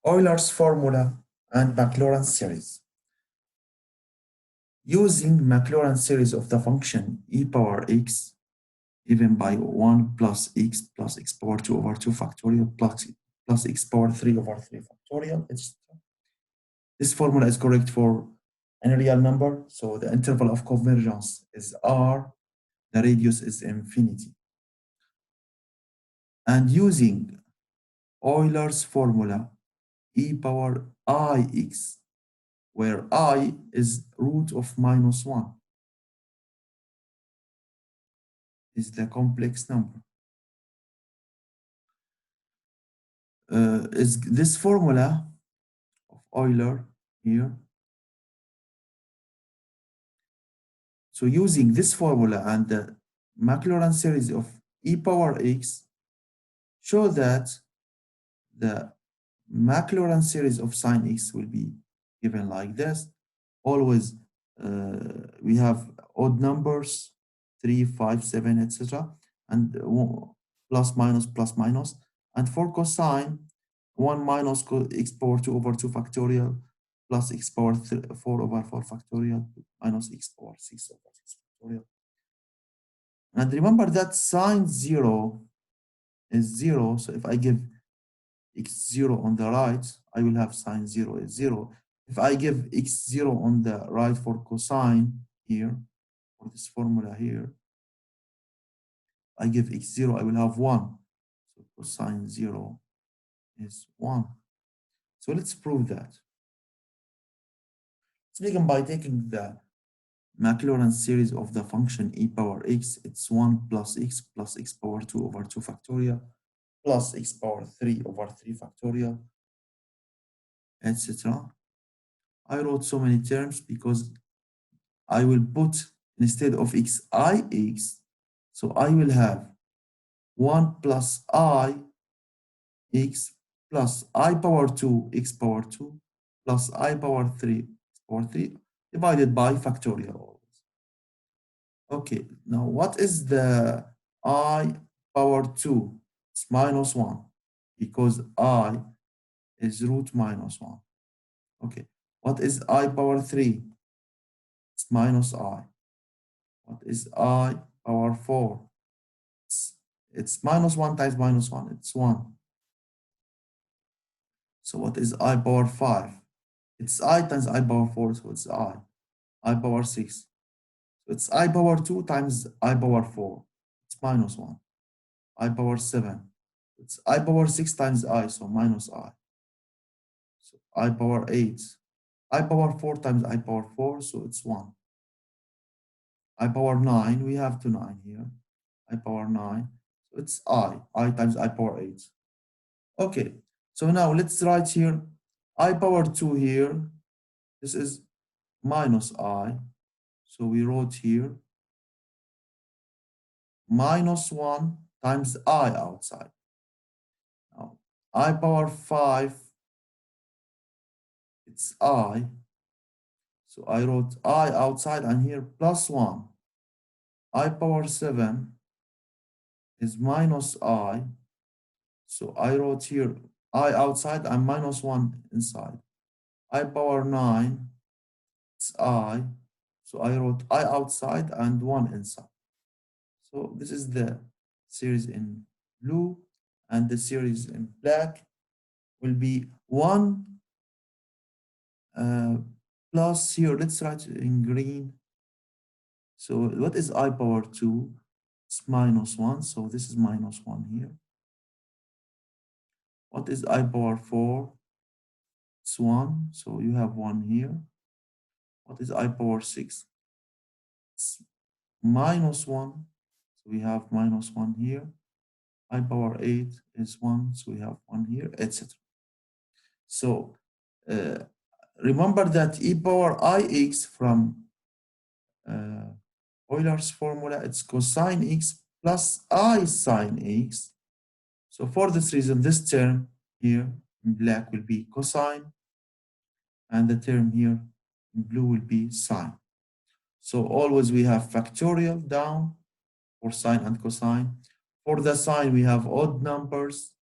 Euler's formula and Maclaurin series. Using Maclaurin series of the function e power x given by 1 plus x power 2 over 2 factorial plus x power 3 over 3 factorial, etc. This formula is correct for any real number, so the interval of convergence is r, the radius is infinity. And using Euler's formula, e power ix, where I is root of -1, is the complex number. Is this formula of Euler here. So using this formula and the Maclaurin series of e power x, show that the Maclaurin series of sine x will be given like this. Always we have odd numbers, 3, 5, 7, etc. and plus minus. And for cosine, 1 minus x power 2 over 2 factorial plus x power 4 over 4 factorial minus x power 6 over 6 factorial. And remember that sine 0 is 0. So if I give x0 on the right, I will have sine 0 is 0. If I give x0 on the right for cosine here, for this formula here, I give x0, I will have 1. So cosine 0 is 1. So let's prove that. Let's begin by taking the Maclaurin series of the function e power x. It's 1 plus x power 2 over 2 factorial plus x power 3 over 3 factorial, etc. I wrote so many terms because I will put instead of x, so I will have 1 plus x plus I power 2 x power 2 plus I power 3 x power 3 divided by factorial always. Okay, now what is the I power 2? It's minus 1 because I is root minus 1. Okay, what is I power 3? It's minus I. What is I power 4? It's minus 1 times minus 1. It's 1. So what is I power 5? It's I times I power 4, so it's I. I power 6. So it's I power 2 times I power 4. It's minus 1. I power 7. It's I power 6 times I, so minus I. So I power 8. I power 4 times I power 4, so it's 1. I power 9, we have 2 9 here. I power 9, so it's I times I power 8. Okay, so now let's write here I power 2 here. This is minus I. So we wrote here minus 1 times I outside. Now I power 5, it's I. So I wrote I outside and here plus 1. I power 7 is minus I. So I wrote here I outside and minus 1 inside. I power 9, it's I. So I wrote I outside and 1 inside. So this is the series in blue, and the series in black will be 1 plus here, let's write it in green. So what is I power 2? It's minus 1, so this is minus 1 here. What is I power 4? It's 1, so you have 1 here. What is I power 6? It's minus 1, so we have minus 1 here. I power 8 is 1, so we have 1 here, etc. So remember that e power ix from Euler's formula, it's cosine x plus I sine x. So for this reason, this term here in black will be cosine, and the term here in blue will be sine. So always we have factorial down for sine and cosine. For the sine, we have odd numbers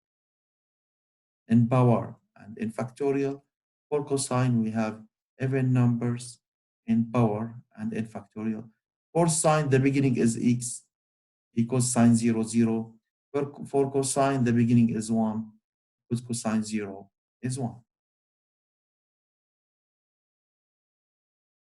in power And in factorial, for cosine, we have even numbers in power and in factorial. For sine, the beginning is x equals sine 0, 0. For cosine, the beginning is 1 because cosine 0 is 1.